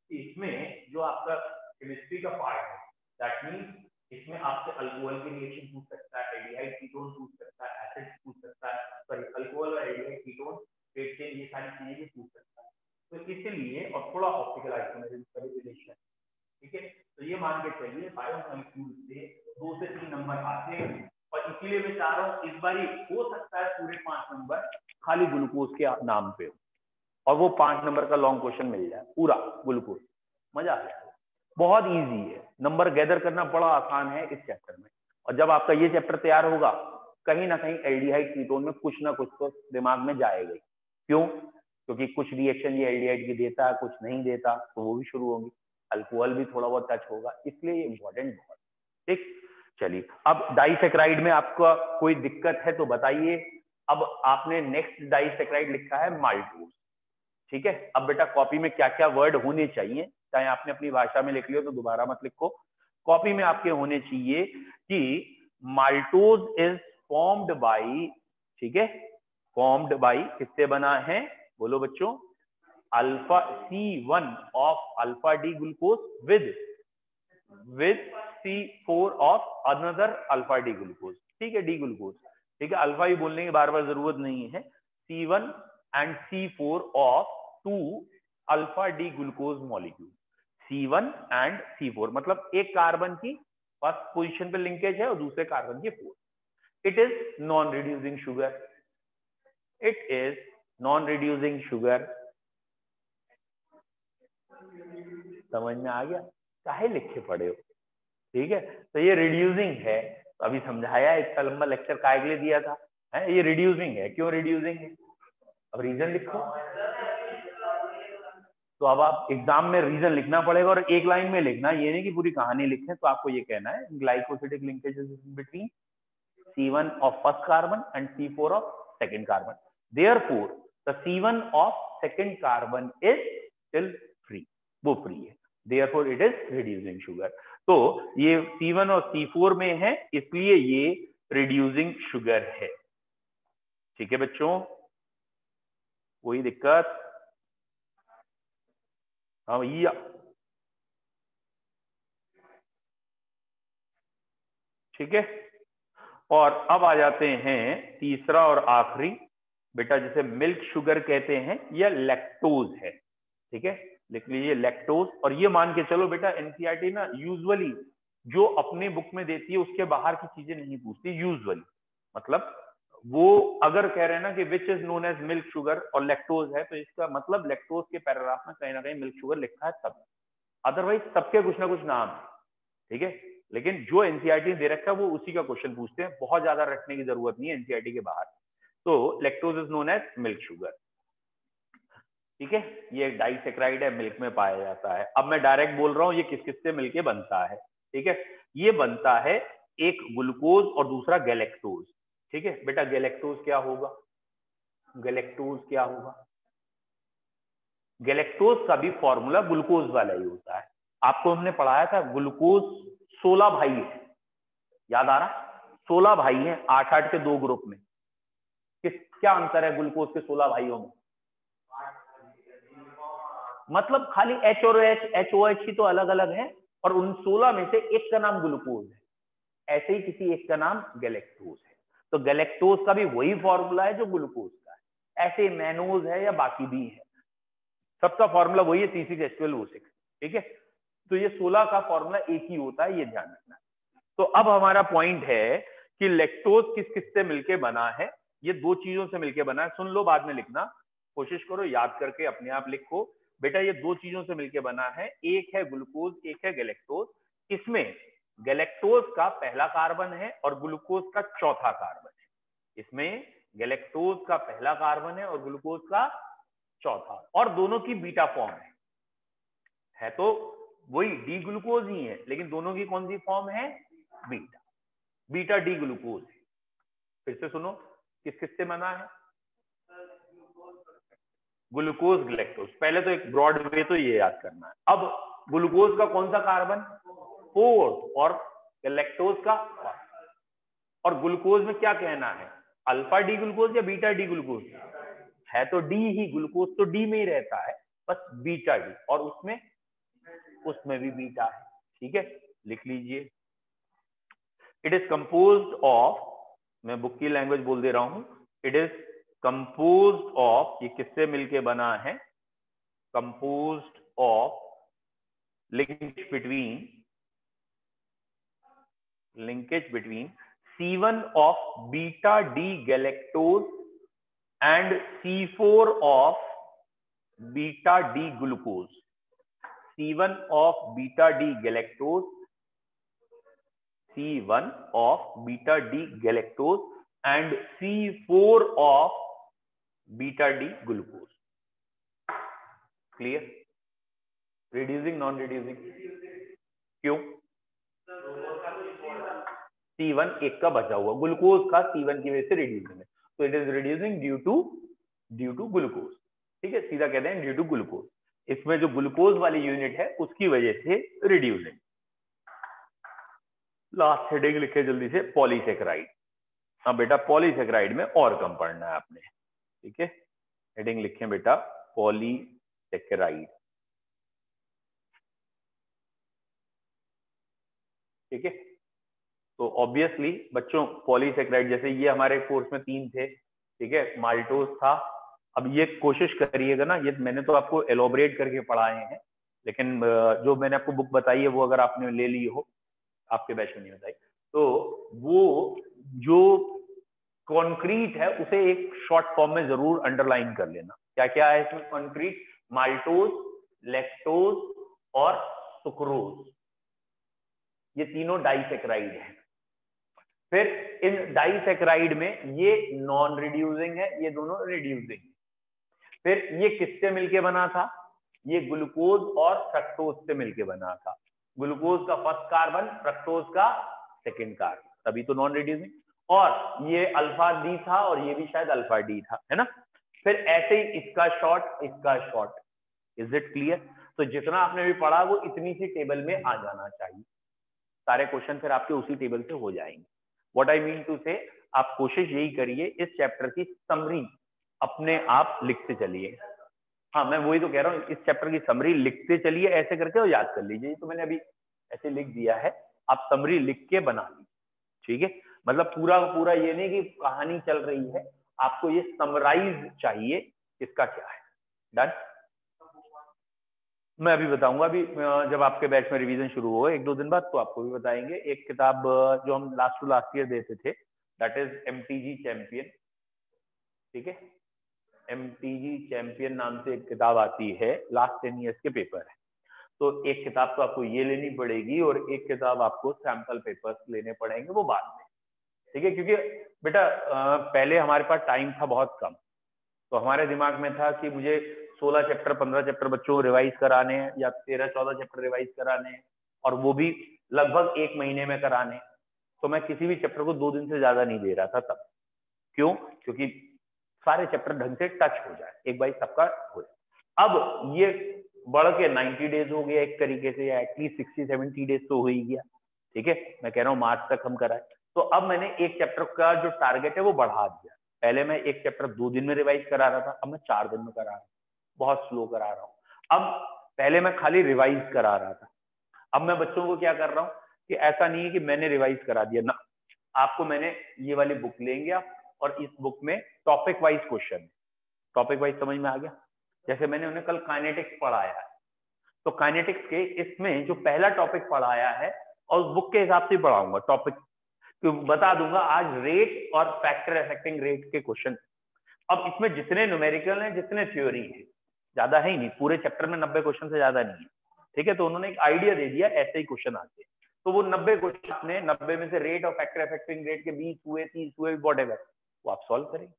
कि इसमें जो आपका केमिस्ट्री का पार्ट है, दैट मींस इसमें आपसे अल्कोहल की रिएक्शन पूछ सकता है, एल्डिहाइड कीटोन पूछ सकता है, एसिड पूछ सकता है, सॉरी अल्कोहल और एल्डिहाइड कीटोन, फेट चेन, ये सारी चीजें भी पूछ सकता है। तो इसलिए, और थोड़ा ऑप्टिकल आइसोमेरिज्म का भी रिलेशन, ठीक है, तो ये मान के चलिए बायोमोलिक्यूल से 2 से 3 नंबर आते हैं, और इसलिए मैं चाह रहा हूँ इस बार हो सकता है पूरे 5 नंबर खाली ग्लूकोज के नाम पे हो, और वो 5 नंबर का लॉन्ग क्वेश्चन मिल जाए पूरा ग्लूकोज, मजा आ जाएगा। बहुत इजी है, नंबर गैदर करना बड़ा आसान है इस चैप्टर में, और जब आपका ये चैप्टर तैयार होगा कहीं ना कहीं एल्डिहाइड कीटोन में कुछ ना कुछ तो दिमाग में जाएगा। क्यों? क्योंकि कुछ रिएक्शन ये एल्डिहाइड की देता है, कुछ नहीं देता, तो वो भी शुरू होगी, अल्कोहल भी थोड़ा बहुत टच होगा, इसलिए ये इंपॉर्टेंट बहुत। ठीक, चलिए अब डाइसैकराइड में आपका कोई दिक्कत है तो बताइए। अब आपने नेक्स्ट डाइसैकराइड लिखा है माल्टोज, ठीक है। अब बेटा कॉपी में क्या क्या वर्ड होने चाहिए, चाहे आपने अपनी भाषा में लिख लियो तो दोबारा मत लिखो, कॉपी में आपके होने चाहिए कि माल्टोज इज फॉर्म्ड बाई, ठीक है, फॉर्म्ड बाई किससे बना है, बोलो बच्चों, alpha C1 of alpha D glucose with C4 of another alpha D glucose, ठीक है, डी ग्लूकोज, ठीक है, अल्फा ही बोलने की बार बार जरूरत नहीं है, C1 and C4 of 2 alpha D glucose molecule, C1 and C4 मतलब एक कार्बन की फर्स्ट पोजीशन पे लिंकेज है और दूसरे कार्बन की 4। It is non reducing sugar, it is non reducing sugar, समझ में आ गया, चाहे लिखे पड़े हो, ठीक है। तो ये रिड्यूसिंग है, तो अभी समझाया, इतना लंबा लेक्चर काय के लिए दिया था, है ये रिड्यूसिंग है, क्यों रिड्यूसिंग है, अब रीजन लिखो। तो अब आप एग्जाम में रीजन लिखना पड़ेगा, और एक लाइन में लिखना, ये नहीं कि पूरी कहानी लिखें, तो आपको ये कहना है glycosidic linkages between C1 of first carbon and C4 of second carbon. Therefore, the C1 of second carbon is still free. वो free है. Therefore, it is reducing sugar. तो ये C1 और C4 में है, इसलिए ये reducing sugar है. ठीक है बच्चों, कोई दिक्कत? हाँ भैया, ठीक है। और अब आ जाते हैं तीसरा और आखिरी, बेटा जिसे मिल्क शुगर कहते हैं, यह लैक्टोज है, ठीक है, लिख लीजिए लैक्टोज। और ये मान के चलो बेटा एनसीईआरटी ना यूजुअली जो अपने बुक में देती है उसके बाहर की चीजें नहीं पूछती यूजुअली, मतलब वो अगर कह रहे हैं ना कि which is known as milk sugar और लैक्टोज है, तो इसका मतलब लैक्टोज के पैराग्राफ में कहीं ना कहीं मिल्क शुगर लिखा है तब, अदरवाइज सबके कुछ ना कुछ नाम है, ठीक है। लेकिन जो एनसीईआरटी दे रखा है वो उसी का क्वेश्चन पूछते हैं, बहुत ज्यादा रटने की जरूरत नहीं है एनसीईआरटी के बाहर। तो lactose is known as milk sugar, ठीक है, ये डाइसैकराइड है, मिल्क में पाया जाता है। अब मैं डायरेक्ट बोल रहा हूँ ये किस किस से मिलके बनता है, ठीक है, ये बनता है एक ग्लूकोज और दूसरा गैलेक्टोज, ठीक है बेटा। गैलेक्टोज क्या होगा, गैलेक्टोज क्या होगा? गैलेक्टोज का भी फॉर्मूला ग्लूकोज वाला ही होता है। आपको हमने पढ़ाया था ग्लूकोज 16 भाई है, याद आ रहा? 16 भाई हैं, 8-8 के 2 ग्रुप में। क्या अंतर है ग्लूकोज के 16 भाइयों में? मतलब खाली H और HOH ही तो अलग अलग है, और उन 16 में से एक का नाम ग्लूकोज है, ऐसे ही किसी एक का नाम गैलेक्टोज है। तो गैलेक्टोज का भी वही फॉर्मूला है जो ग्लूकोज का है, ऐसे मैनोज है या बाकी भी है, सबका फॉर्मूला वही है, C6H12O6। ठीक है, तो ये 16 का फॉर्मूला एक ही होता है, ये ध्यान रखना। तो अब हमारा पॉइंट है कि लैक्टोज किस किस से मिलके बना है? ये 2 चीजों से मिलके बना है। सुन लो, बाद में लिखना, कोशिश करो याद करके अपने आप लिखो बेटा। ये 2 चीजों से मिलके बना है, एक है ग्लूकोज, एक है गैलेक्टोज। इसमें गैलेक्टोज का पहला कार्बन है और ग्लूकोज का चौथा कार्बन है। इसमें गैलेक्टोज का पहला कार्बन है और ग्लूकोज का चौथा, और दोनों की बीटा फॉर्म है तो वही डी ग्लूकोज ही है, लेकिन दोनों की कौन सी फॉर्म है? Beta, beta D glucose. फिर से सुनो, किस किस से बना है? Glucose galactose. पहले तो एक ब्रॉड वे तो ये याद करना है। अब ग्लूकोज का कौन सा कार्बन? 4, और गैलेक्टोज का 5। और ग्लूकोज में क्या कहना है, अल्फा डी ग्लूकोज या बीटा डी ग्लूकोज? है तो डी ही, ग्लूकोज तो डी में ही रहता है, बस बीटा डी, और उसमें भी बीटा है। ठीक है, लिख लीजिए। इट इज कंपोज्ड ऑफ, मैं बुक की लैंग्वेज बोल दे रहा हूं, इट इज कंपोज्ड ऑफ, ये किससे मिलके बना है? Composed of linkage between C1 of beta D galactose and C4 of beta D glucose. C1 of beta D galactose, C1 of beta D galactose and C4 of beta D glucose. Clear? Reducing, non-reducing? क्यों? C1 एक का बचा हुआ, glucose का C1 की वजह से reducing है, तो it is reducing due to glucose. ठीक है, सीधा कहते हैं ड्यू टू ग्लूकोज। इसमें जो ग्लूकोज वाली यूनिट है उसकी वजह से रिड्यूसिंग। लास्ट हेडिंग लिखे जल्दी से, पॉलीसेकेराइड। हाँ बेटा, पॉलीसेकेराइड में और कम पढ़ना है आपने। ठीक है, हेडिंग लिखे बेटा, पॉलीसेकेराइड। ठीक है, तो ऑब्वियसली बच्चों पॉलीसेकेराइड, जैसे ये हमारे कोर्स में 3 थे। ठीक है, माल्टोज था। अब ये कोशिश करिएगा ना, ये मैंने तो आपको एलोबरेट करके पढ़ाए हैं, लेकिन जो मैंने आपको बुक बताई है वो अगर आपने ले ली हो, आपके बैच में नहीं बताई, तो वो जो कॉन्क्रीट है उसे एक शॉर्ट फॉर्म में जरूर अंडरलाइन कर लेना। क्या क्या है इसमें? कॉन्क्रीट, माल्टोज, लैक्टोज और सुक्रोज, ये तीनों डाइसेकेराइड है। फिर इन डाइसेकेराइड में ये नॉन रिड्यूसिंग है, ये दोनों रिड्यूसिंग है। फिर ये किससे मिलके बना था? ये ग्लूकोज और फ्रक्टोज से मिलके बना था। ग्लूकोज का फर्स्ट कार्बन, फ्रक्टोज का सेकंड कार्बन, तभी तो नॉन रिड्यूसिंग। और ये अल्फा डी था और ये भी शायद अल्फा डी था, है ना? फिर ऐसे ही इसका शॉर्ट, इसका शॉर्ट। Is it clear? तो जितना आपने भी पढ़ा वो इतनी सी टेबल में आ जाना चाहिए। सारे क्वेश्चन फिर आपके उसी टेबल से हो जाएंगे। व्हाट आई मीन टू से, आप कोशिश यही करिए इस चैप्टर की समरी अपने आप लिखते चलिए। हाँ, मैं वही तो कह रहा हूँ, इस चैप्टर की समरी लिखते चलिए ऐसे करके और याद कर लीजिए। तो मैंने अभी ऐसे लिख दिया है, आप समरी लिख के बना लीजिए। ठीक है, मतलब पूरा पूरा ये नहीं कि कहानी चल रही है, आपको ये समराइज चाहिए इसका क्या है। डन? मैं अभी बताऊंगा, अभी जब आपके बैच में रिवीजन शुरू हो 1-2 दिन बाद, तो आपको भी बताएंगे। एक किताब जो हम लास्ट टू लास्ट ईयर देते थे, दैट इज MTG चैंपियन। ठीक है, MTG चैंपियन नाम से एक किताब आती है, लास्ट 10 ईयर्स के पेपर है। तो एक किताब तो आपको ये लेनी पड़ेगी और एक किताब आपको सैंपल पेपर्स लेने पड़ेंगे, वो बाद में। ठीक है, क्योंकि बेटा पहले हमारे पास टाइम था बहुत कम, तो हमारे दिमाग में था कि मुझे 16 चैप्टर 15 चैप्टर बच्चों को रिवाइज कराने हैं, या 13-14 चैप्टर रिवाइज कराने हैं, और वो भी लगभग 1 महीने में कराने। तो मैं किसी भी चैप्टर को 2 दिन से ज्यादा नहीं दे रहा था तब। क्यों? क्योंकि सारे चैप्टर ढंग से टच हो जाए, एक बार सबका हो जाए। अब ये बढ़ के 90 डेज हो गया एक तरीके से, या एटलीस्ट 60-70 डेज तो हो ही गया, ठीक है। मैं कह रहा हूँ मार्च तक हम कराए। तो अब मैंने एक चैप्टर का जो टारगेट है वो बढ़ा दिया। पहले मैं एक चैप्टर 2 दिन में रिवाइज करा रहा था, अब मैं 4 दिन में करा रहा हूँ, बहुत स्लो करा रहा हूँ। अब पहले मैं खाली रिवाइज करा रहा था, अब मैं बच्चों को क्या कर रहा हूँ कि ऐसा नहीं है कि मैंने रिवाइज करा दिया ना, आपको मैंने ये वाली बुक लेंगे आप, और इस बुक में topic wise question, topic wise समझ में आ गया। जैसे मैंने उन्हें कल काइनेटिक्स पढ़ाया है, तो काइनेटिक्स के इसमें जो पहला टॉपिक पढ़ाया है और उस बुक के हिसाब से पढ़ाऊंगा टॉपिक, तो बता दूंगा आज रेट और फैक्टर अफेक्टिंग रेट के क्वेश्चन। अब इसमें जितने न्यूमेरिकल हैं जितने थ्योरी है, ज्यादा है ही नहीं, पूरे चैप्टर में 90 क्वेश्चन से ज्यादा नहीं है, ठीक है। तो उन्होंने एक आइडिया दे दिया ऐसे ही क्वेश्चन आते हैं, तो वो 90 क्वेश्चन ने 90 में से रेट और फैक्टर अफेक्टिंग रेट के 20 हुए, 30 हुए, वॉटएवर, वो आप सॉल्व करेंगे,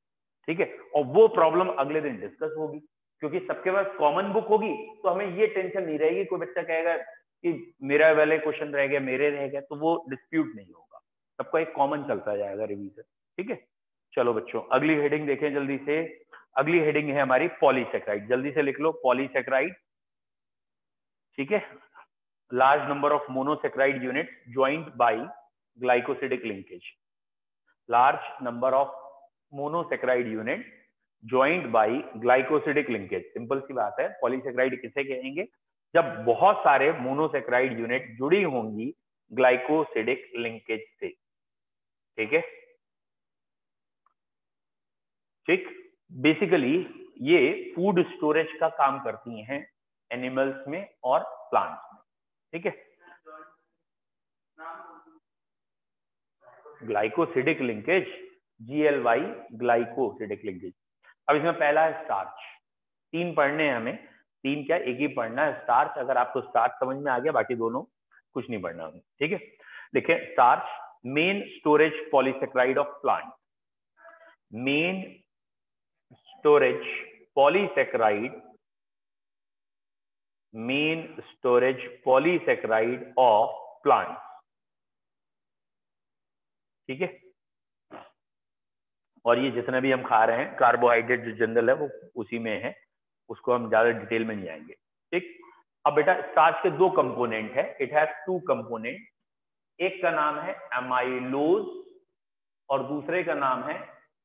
ठीक है। और वो प्रॉब्लम अगले दिन डिस्कस होगी, क्योंकि सबके पास कॉमन बुक होगी, तो हमें ये टेंशन नहीं रहेगी कोई बच्चा कहेगा कि मेरा वाले क्वेश्चन रह गया, मेरे रह गए, तो वो डिस्प्यूट नहीं होगा, सबका एक कॉमन चलता जाएगा रिवीजन, ठीक है। चलो बच्चों अगली हेडिंग देखें जल्दी से। अगली हेडिंग है हमारी पॉलीसेक्राइड, जल्दी से लिख लो पॉलीसेक्राइड, ठीक है। Large number of monosaccharide units joint by glycosidic linkage, large number of monosaccharide unit joint by glycosidic linkage. Simple सी बात है, पॉलीसेक्राइड किसे कहेंगे, जब बहुत सारे मोनोसेक्राइड यूनिट जुड़ी होंगी ग्लाइकोसिडिक लिंकेज से, ठीक है, ठीक। बेसिकली ये फूड स्टोरेज का काम करती हैं एनिमल्स में और प्लांट्स में, ठीक है। Glycosidic linkage, GLY glycosidic linkage. अब इसमें पहला है स्टार्च, 3 पढ़ने हैं हमें, 3 क्या एक ही पढ़ना है, स्टार्च। अगर आपको स्टार्च समझ में आ गया बाकी दोनों कुछ नहीं पढ़ना हमें, ठीक है। देखिए starch main storage polysaccharide of plant, main storage polysaccharide, main storage polysaccharide of plant, ठीक है। और ये जितने भी हम खा रहे हैं कार्बोहाइड्रेट जो जनरल है वो उसी में है, उसको हम ज्यादा डिटेल में नहीं आएंगे, ठीक। अब बेटा स्टार्च के 2 कंपोनेंट है, इट हैज 2 कंपोनेंट, एक का नाम है अमाइलोज और दूसरे का नाम है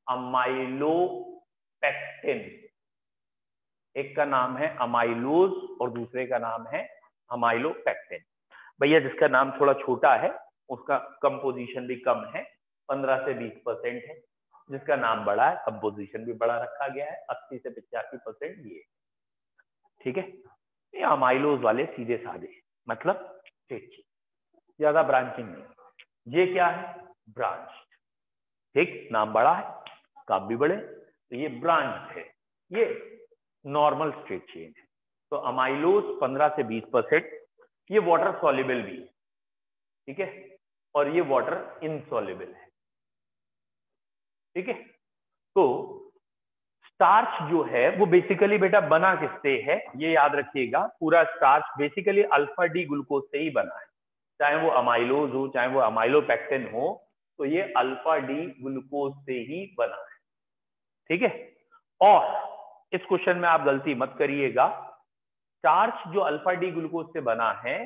अमाइलोपेक्टिन। एक का नाम है अमाइलोज और दूसरे का नाम है अमाइलोपेक्टिन। भैया जिसका नाम थोड़ा छोटा है उसका कंपोजिशन भी कम है, 15 से 20% है, जिसका नाम बड़ा है कंपोजिशन भी बड़ा रखा गया है, 80 से 85% ये, ठीक है। ये अमाइलोज वाले सीधे साधे, मतलब ज्यादा ब्रांचिंग नहीं। ये क्या है, ब्रांच, ठीक, नाम बड़ा है काम भी बड़े, तो ये ब्रांच है, ये नॉर्मल स्ट्रेट चेन है। तो अमाइलोज 15 से 20%, ये वाटर सॉल्युबल भी है, ठीक है, और ये वाटर इनसॉल्युबल है, ठीक है। तो स्टार्च जो है वो बेसिकली बेटा बना किससे है, ये याद रखिएगा, पूरा starch basically alpha D glucose से ही बना है, चाहे वो अमाइलोज हो चाहे वो अमाइलोपेक्टिन हो, तो ये अल्फा डी ग्लूकोज से ही बना है, ठीक है। और इस क्वेश्चन में आप गलती मत करिएगा, स्टार्च जो अल्फा डी ग्लूकोज से बना है,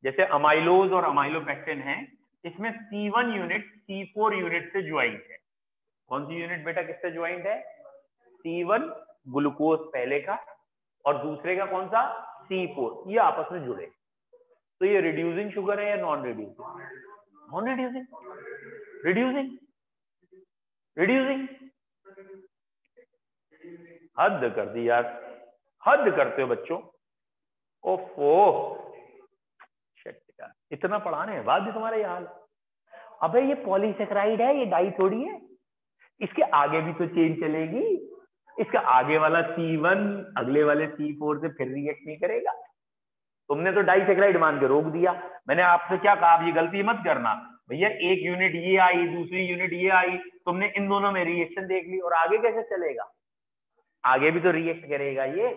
जैसे अमाइलोज और अमाइलोपेक्टिन है, इसमें C1 यूनिट C4 यूनिट से ज्वाइंट है। कौन सी यूनिट बेटा किससे ज्वाइंट है, C1 ग्लूकोज पहले का और दूसरे का कौन सा C4, ये आपस में जुड़े, तो ये रिड्यूसिंग शुगर है या non reducing, non reducing, reducing, reducing, हद कर दी यार, हद करते हो बच्चों, ओफो, इतना पढ़ाने के बाद भी तुम्हारा ये हाल। अबे ये पॉलीसेक्राइड है, ये डाई थोड़ी है, इसके आगे भी तो चेन चलेगी, इसका आगे वाला C1 अगले वाले C4 से फिर रिएक्ट नहीं करेगा। तुमने तो डाइसेक्राइड मान के रोक दिया, मैंने आपसे क्या कहा, आप ये गलती मत करना भैया, एक यूनिट ये आई दूसरी यूनिट ये आई, तुमने इन दोनों में रिएक्शन देख ली, और आगे कैसे चलेगा, आगे भी तो रिएक्ट करेगा ये।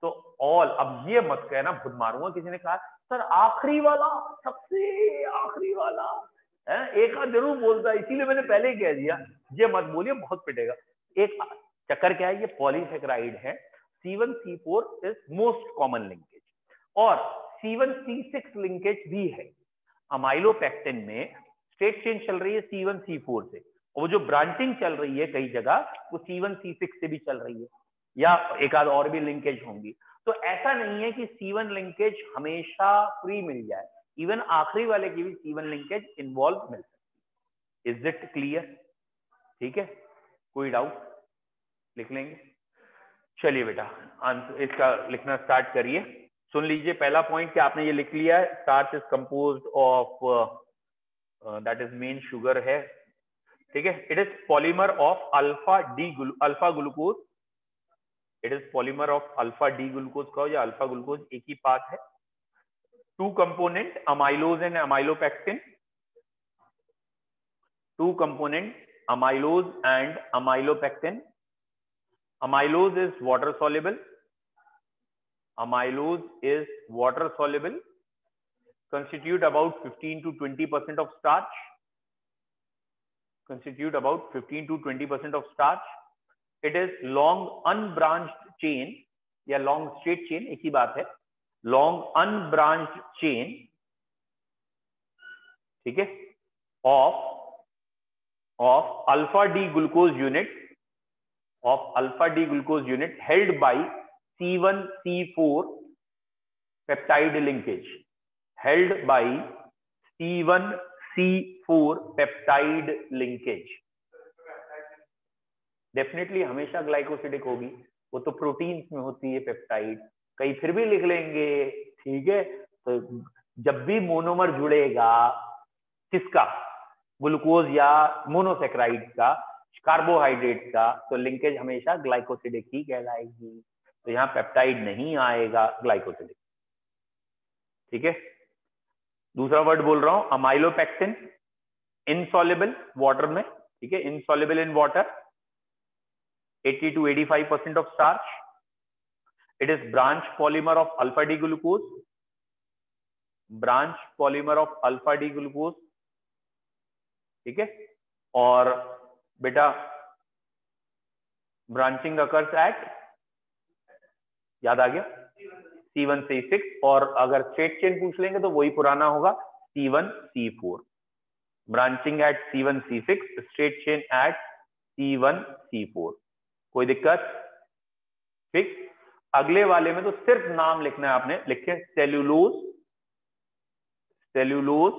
तो ऑल, अब ये मत कहना भूत मारूंगा, किसी ने कहा सर आखिरी वाला, सबसे आखिरी वाला है, एक आध जरूर बोलता है, इसीलिए मैंने पहले ही कह दिया ये मत बोलिए बहुत पिटेगा। एक चक्कर क्या है, ये पॉलीसेकेराइड है। C1C4 is most common linkage और C1C6 लिंकेज भी है। अमाइलोपेक्टिन में स्ट्रेट चेन चल रही है C1C4 से, और वो जो ब्रांचिंग चल रही है कई जगह वो C1C6 से भी चल रही है, या एक आध और भी लिंकेज होंगी। तो ऐसा नहीं है कि C1 लिंकेज हमेशा फ्री मिल जाए, इवन आखिरी वाले की भी C1 लिंकेज इन्वॉल्व मिल सकती है। Is it clear? ठीक है, कोई डाउट? लिख लेंगे। चलिए बेटा आंसर इसका लिखना स्टार्ट करिए। सुन लीजिए, पहला पॉइंट कि आपने ये लिख लिया है, starch is composed of that is main sugar है, ठीक है। It is polymer of alpha glucose, it is polymer of alpha D glucose का या अल्फा ग्लूकोज एक ही पार्ट है। Two component amylose and amylopectin, two component amylose and amylopectin. Amylose is water soluble. Amylose is water soluble. Constitute about 15 to 20% of starch. Constitute about 15 to 20% of starch. It is long unbranched chain या long straight chain, एक ही बात है, long unbranched chain, ठीक है, of alpha D glucose unit, of alpha D glucose unit held by C1C4 peptide linkage, held by C1C4 peptide linkage. Definitely हमेशा glycosidic होगी, वो तो प्रोटीन्स में होती है पेप्टाइड, कहीं फिर भी लिख लेंगे, ठीक है। तो जब भी मोनोमर जुड़ेगा किसका, ग्लूकोज या मोनोसेक्राइड का, कार्बोहाइड्रेट का, तो लिंकेज हमेशा ग्लाइकोसिडिक ही कहलाएगी। तो यहाँ पेप्टाइड नहीं आएगा, ग्लाइकोसिडिक, ठीक है। दूसरा वर्ड बोल रहा हूं, अमाइलोपेक्टिन, इनसॉल्युबल वाटर में, ठीक है, insoluble in water, 80 to 85% of starch. It is branch polymer of alpha D glucose, branch polymer of alpha D glucose, ठीक है। और बेटा ब्रांचिंग occurs at, याद आ गया, C1C6, और अगर स्ट्रेट चेन पूछ लेंगे तो वही पुराना होगा C1C4, branching at C1C6, straight chain at C1C4। कोई दिक्कत? ठीक। अगले वाले में तो सिर्फ नाम लिखना है आपने, लिखे सेल्यूलोज, सेल्यूलोज,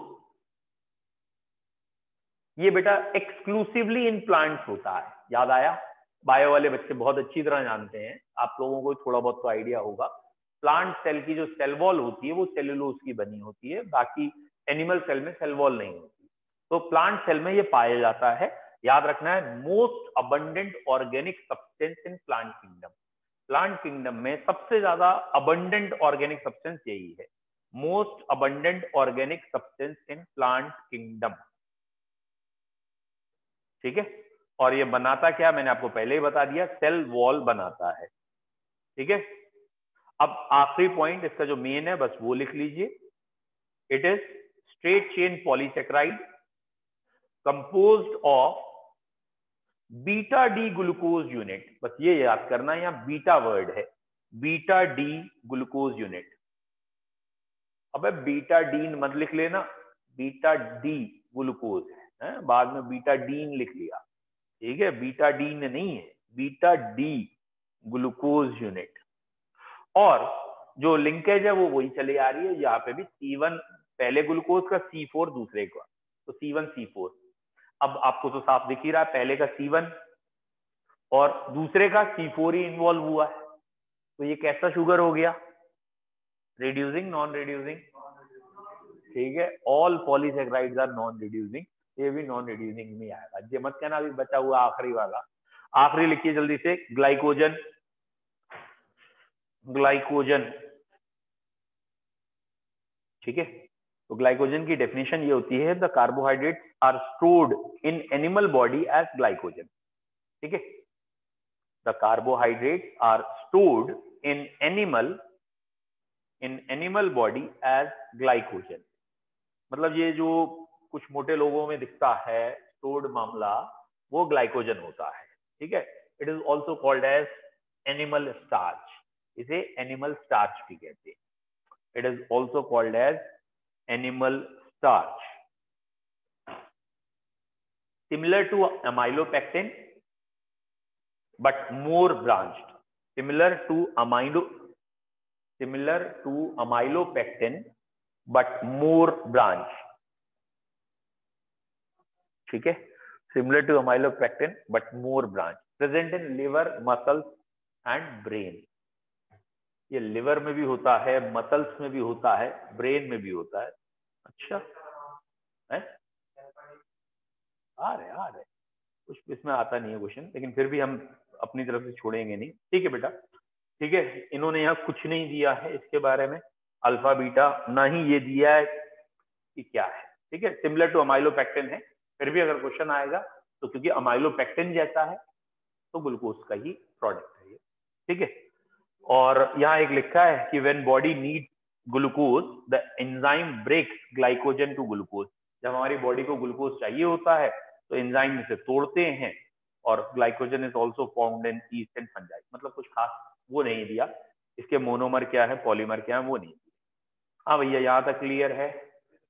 ये बेटा एक्सक्लूसिवली इन प्लांट्स होता है, याद आया? बायो वाले बच्चे बहुत अच्छी तरह जानते हैं, आप लोगों को थोड़ा बहुत तो आइडिया होगा। प्लांट सेल की जो सेल वॉल होती है वो सेल्यूलोज की बनी होती है, बाकी एनिमल सेल में सेल वॉल नहीं होती। तो प्लांट सेल में ये पाया जाता है, याद रखना है, most abundant organic substance in plant kingdom. Plant kingdom में सबसे ज्यादा अबंडेंट ऑर्गेनिक सब्सटेंस यही है, most abundant organic substance in plant kingdom, ठीक है। और ये बनाता क्या, मैंने आपको पहले ही बता दिया, सेल वॉल बनाता है, ठीक है। अब आखिरी पॉइंट इसका जो मेन है बस वो लिख लीजिए, it is straight chain polysaccharide composed of beta D glucose unit, बस ये याद करना, यहाँ बीटा वर्ड है, बीटा डी ग्लूकोज यूनिट। अब बीटा डीन मत लिख लेना, बीटा डी ग्लूकोज है, बाद में बीटा डीन लिख लिया, ठीक है, बीटा डीन नहीं है, बीटा डी ग्लूकोज यूनिट। और जो लिंकेज है वो वही चली आ रही है, यहाँ पे भी C1 पहले ग्लूकोज का, C4 दूसरे का, तो C1C4। अब आपको तो साफ दिख ही रहा है, पहले का C1 और दूसरे का C4 ही इन्वॉल्व हुआ है, तो ये कैसा शुगर हो गया, रिड्यूसिंग, नॉन रिड्यूसिंग, ठीक है। All polysaccharides are non reducing, ये भी नॉन रिड्यूसिंग में आएगा। ये मत कहना अभी बचा हुआ आखिरी वाला, आखिरी लिखिए जल्दी से, ग्लाइकोजन, ग्लाइकोजन, ठीक है। तो ग्लाइकोजन की डेफिनेशन ये होती है, the carbohydrates are stored in animal body as glycogen, ठीक है। The carbohydrates are stored in animal body as glycogen. मतलब ये जो कुछ मोटे लोगों में दिखता है स्टोर्ड मामला, वो ग्लाइकोजन होता है, ठीक है। It is also called as animal starch, इसे एनिमल स्टार्च भी कहते हैं। It is also called as animal starch. Similar to amylopectin but more branched, similar to amylopectin but more branched, ठीक है, similar to amylopectin but more branched, present in liver, muscles and brain। ये liver में भी होता है, muscles में भी होता है, ब्रेन में भी होता है। अच्छा है, आ रहे कुछ इसमें आता नहीं है क्वेश्चन, लेकिन फिर भी हम अपनी तरफ से छोड़ेंगे नहीं। ठीक है बेटा, ठीक है। इन्होंने यहाँ कुछ नहीं दिया है इसके बारे में, अल्फा बीटा, ना ही ये दिया है कि क्या है। ठीक है, सिमिलर टू अमाइलोपेक्टिन है, फिर भी अगर क्वेश्चन आएगा तो क्योंकि अमाइलोपेक्टिन जैसा है तो ग्लूकोज का ही प्रोडक्ट है ये। ठीक है, और यहाँ एक लिखा है कि when body need glucose the enzyme breaks glycogen to glucose. जब हमारी बॉडी को ग्लूकोज चाहिए होता है तो एंजाइम इसे तोड़ते हैं, और glycogen is also found in east and fungi. मतलब कुछ खास वो नहीं दिया, इसके मोनोमर क्या है, पॉलीमर क्या है, वो नहीं दिया। हाँ भैया, यहाँ तक क्लियर है,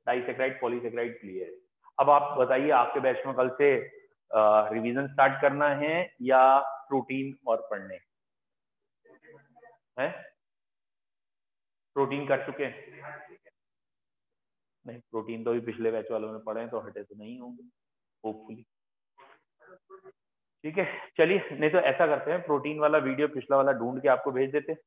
डाइसेक्राइड पॉलीसेक्राइड क्लियर है। अब आप बताइए, आपके बैच में कल से रिवीजन स्टार्ट करना है या प्रोटीन और पढ़ने हैं? प्रोटीन कर चुके हैं? नहीं, प्रोटीन तो अभी पिछले बैच वालों ने पढ़े हैं, तो हटे तो नहीं होंगे होपफुली। ठीक है, चलिए, नहीं तो ऐसा करते हैं, प्रोटीन वाला वीडियो पिछला वाला ढूंढ के आपको भेज देते हैं,